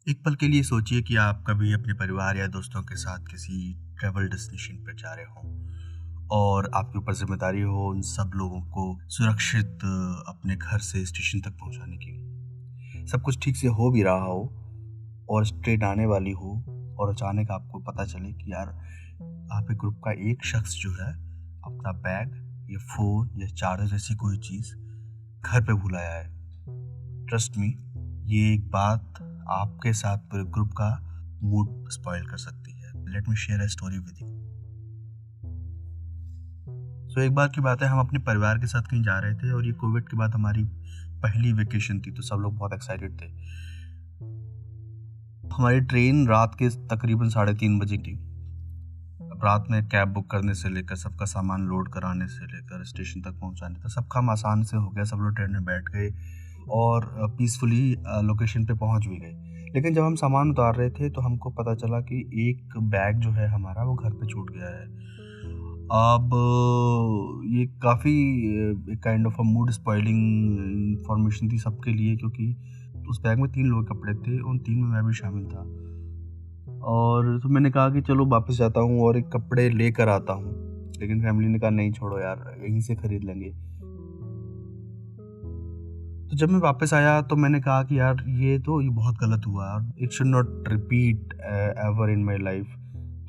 एक पल के लिए सोचिए कि आप कभी अपने परिवार या दोस्तों के साथ किसी ट्रैवल डेस्टिनेशन पर जा रहे हो और आपके ऊपर जिम्मेदारी हो उन सब लोगों को सुरक्षित अपने घर से स्टेशन तक पहुंचाने की। सब कुछ ठीक से हो भी रहा हो और ट्रेन आने वाली हो और अचानक आपको पता चले कि यार आपके ग्रुप का एक शख्स जो है अपना बैग या फ़ोन या चार्जर जैसी कोई चीज़ घर पे भूल आया है। ट्रस्ट मी, ये एक बात आपके साथ पूरे ग्रुप का मूड स्पॉइल कर सकती है। Let me share a story with you. एक बार की बात है, हम अपने परिवार के साथ कहीं जा रहे थे और ये कोविड के बाद हमारी पहली वेकेशन थी, तो सब लोग बहुत एक्साइटेड थे। हमारी ट्रेन रात के तकरीबन 3:30 बजे थी। अब रात में कैब बुक करने से लेकर सबका सामान लोड कराने से लेकर स्टेशन तक पहुंचाने तक सब काम आसान से हो गया। सब लोग ट्रेन में बैठ गए और पीसफुली लोकेशन पे पहुंच भी गए। लेकिन जब हम सामान उतार रहे थे तो हमको पता चला कि एक बैग जो है हमारा वो घर पे छूट गया है। अब ये काफ़ी एक kind of a mood spoiling information थी सबके लिए, क्योंकि उस बैग में 3 लोगों के कपड़े थे, उन 3 में मैं भी शामिल था। और तो मैंने कहा कि चलो वापस जाता हूँ और एक कपड़े लेकर आता हूँ। लेकिन फैमिली ने कहा नहीं छोड़ो यार, यहीं से खरीद लेंगे। तो जब मैं वापस आया तो मैंने कहा कि यार ये बहुत गलत हुआ, it should not repeat ever in my life.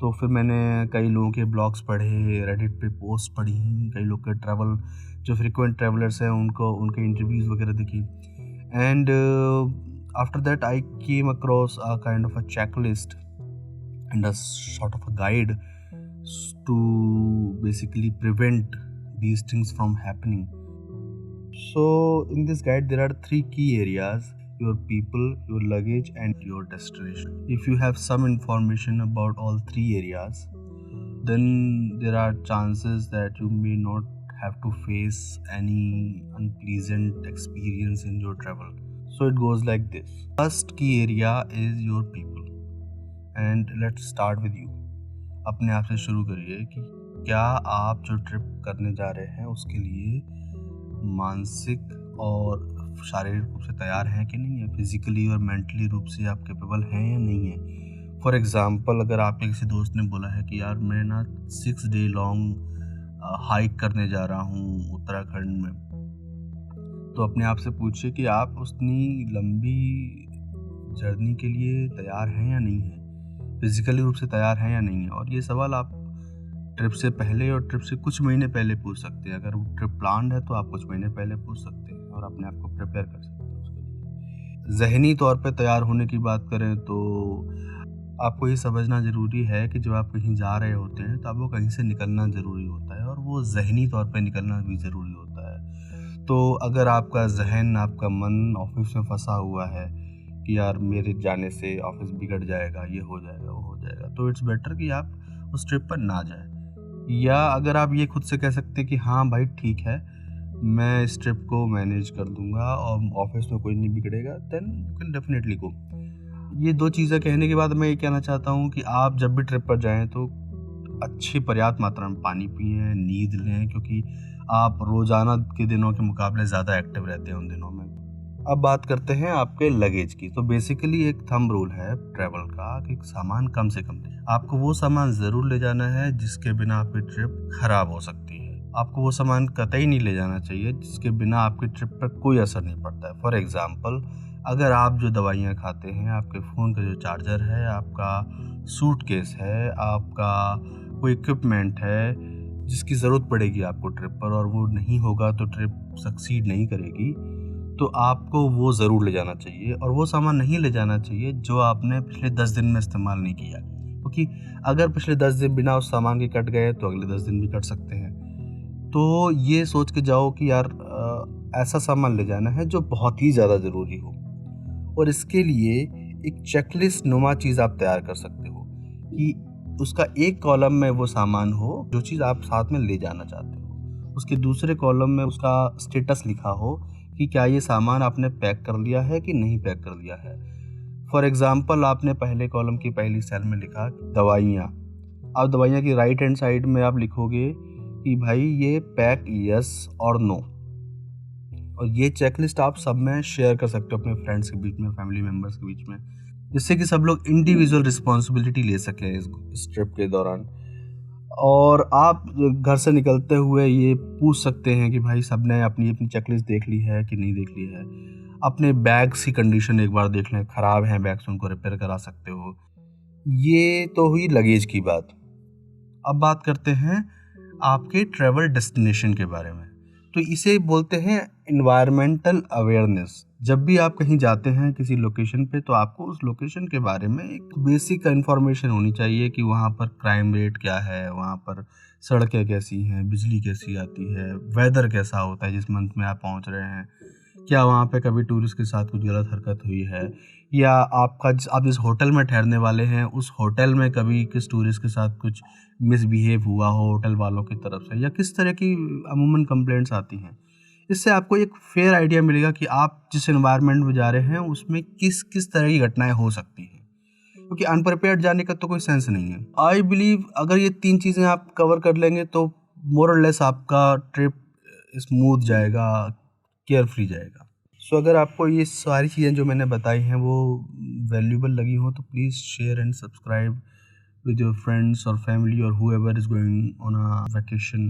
तो फिर मैंने कई लोगों के ब्लॉग्स पढ़े, रेडिट पे पोस्ट पढ़ी, कई लोग के ट्रैवल जो फ्रीक्वेंट ट्रैवलर्स हैं उनको उनके इंटरव्यूज़ वगैरह देखी। And after that I came across a kind of a checklist and a sort of a guide to basically prevent these things from happening. So, in this guide, there are 3 key areas: your people, your luggage, and your destination. If you have some information about all 3 areas, then there are chances that you may not have to face any unpleasant experience in your travel. So, it goes like this. First key area is your people. And let's start with you. अपने आप से शुरू करिए कि क्या आप जो trip करने जा रहे हैं उसके लिए मानसिक और शारीरिक रूप से तैयार हैं कि नहीं है, फिजिकली और मेंटली रूप से आप कैपेबल हैं या नहीं है। फॉर एग्जांपल, अगर आपके किसी दोस्त ने बोला है कि यार मैं ना 6 डे लॉन्ग हाइक करने जा रहा हूँ उत्तराखंड में, तो अपने आप से पूछिए कि आप उतनी लंबी जर्नी के लिए तैयार हैं या नहीं है, फिजिकली रूप से तैयार हैं या नहीं है। और ये सवाल आप ट्रिप से पहले और ट्रिप से कुछ महीने पहले पूछ सकते हैं। अगर ट्रिप प्लान्ड है तो आप कुछ महीने पहले पूछ सकते हैं और अपने आप को प्रिपेयर कर सकते हैं उसके लिए। ज़हनी तौर पे तैयार होने की बात करें तो आपको ये समझना ज़रूरी है कि जब आप कहीं जा रहे होते हैं तो आपको कहीं से निकलना ज़रूरी होता है और वो ज़हनी तौर पे निकलना भी ज़रूरी होता है। तो अगर आपका ज़हन, आपका मन ऑफिस में फंसा हुआ है कि यार मेरे जाने से ऑफिस बिगड़ जाएगा, ये हो जाएगा, वो हो जाएगा, तो इट्स बेटर कि आप उस ट्रिप पर ना जाएं। या अगर आप ये खुद से कह सकते हैं कि हाँ भाई ठीक है, मैं इस ट्रिप को मैनेज कर दूंगा और ऑफिस में कोई नहीं बिगड़ेगा, then you can definitely go. ये 2 चीज़ें कहने के बाद मैं ये कहना चाहता हूँ कि आप जब भी ट्रिप पर जाएं तो अच्छी पर्याप्त मात्रा में पानी पिएं, नींद लें, क्योंकि आप रोज़ाना के दिनों के मुकाबले ज़्यादा एक्टिव रहते हैं उन दिनों में। अब बात करते हैं आपके लगेज की। तो बेसिकली एक थंब रूल है ट्रैवल का कि सामान कम से कम लें। आपको वो सामान ज़रूर ले जाना है जिसके बिना आपकी ट्रिप खराब हो सकती है। आपको वो सामान कतई नहीं ले जाना चाहिए जिसके बिना आपकी ट्रिप पर कोई असर नहीं पड़ता है। फॉर एग्ज़ाम्पल, अगर आप जो दवाइयाँ खाते हैं, आपके फ़ोन का जो चार्जर है, आपका सूटकेस है, आपका कोई इक्विपमेंट है जिसकी ज़रूरत पड़ेगी आपको ट्रिप पर, और वो नहीं होगा तो ट्रिप सक्सीड नहीं करेगी, तो आपको वो ज़रूर ले जाना चाहिए। और वो सामान नहीं ले जाना चाहिए जो आपने पिछले 10 दिन में इस्तेमाल नहीं किया, क्योंकि अगर पिछले 10 दिन बिना उस सामान के कट गए तो अगले 10 दिन भी कट सकते हैं। तो ये सोच के जाओ कि यार ऐसा सामान ले जाना है जो बहुत ही ज़्यादा ज़रूरी हो। और इसके लिए एक चेकलिस्ट नुमा चीज़ आप तैयार कर सकते हो कि उसका एक कॉलम में वो सामान हो जो चीज़ आप साथ में ले जाना चाहते हो, उसके दूसरे कॉलम में उसका स्टेटस लिखा हो कि क्या ये सामान आपने पैक कर लिया है कि नहीं पैक कर लिया है। फॉर एग्ज़ाम्पल, आपने पहले कॉलम की पहली सेल में लिखा दवाइयाँ। अब दवाइयाँ की राइट हैंड साइड में आप लिखोगे कि भाई ये पैक यस और नो। और ये चेकलिस्ट आप सब में शेयर कर सकते हो, अपने फ्रेंड्स के बीच में, फैमिली मेम्बर्स के बीच में। जिससे कि सब लोग इंडिविजुअल रिस्पॉन्सिबिलिटी ले सकें इस ट्रिप के दौरान। और आप घर से निकलते हुए ये पूछ सकते हैं कि भाई सबने अपनी अपनी चेकलिस्ट देख ली है कि नहीं देख ली है। अपने बैग्स की कंडीशन एक बार देख लें, ख़राब हैं बैग्स उनको रिपेयर करा सकते हो। ये तो हुई लगेज की बात। अब बात करते हैं आपके ट्रैवल डेस्टिनेशन के बारे में। तो इसे बोलते हैं एनवायरमेंटल अवेयरनेस। जब भी आप कहीं जाते हैं किसी लोकेशन पे, तो आपको उस लोकेशन के बारे में एक बेसिक इन्फॉर्मेशन होनी चाहिए कि वहाँ पर क्राइम रेट क्या है, वहाँ पर सड़कें कैसी हैं, बिजली कैसी आती है, वेदर कैसा होता है जिस मंथ में आप पहुँच रहे हैं, क्या वहाँ पे कभी टूरिस्ट के साथ कुछ गलत हरकत हुई है, या आप जिस होटल में ठहरने वाले हैं उस होटल में कभी किस टूरिस्ट के साथ कुछ मिसबिहेव हुआ हो होटल वालों की तरफ से, या किस तरह की अमूमन कंप्लेंट्स आती हैं। इससे आपको एक फेयर आइडिया मिलेगा कि आप जिस एनवायरनमेंट में जा रहे हैं उसमें किस किस तरह की घटनाएं हो सकती हैं, क्योंकि अनप्रिपेयर्ड जाने का तो कोई सेंस नहीं है। आई बिलीव अगर ये 3 चीज़ें आप कवर कर लेंगे तो मोर और लेस आपका ट्रिप स्मूथ जाएगा, केयर फ्री जाएगा। सो अगर आपको ये सारी चीज़ें जो मैंने बताई हैं वो वैल्यूएबल लगी हो, तो please share and subscribe with your friends or family or whoever is going on a vacation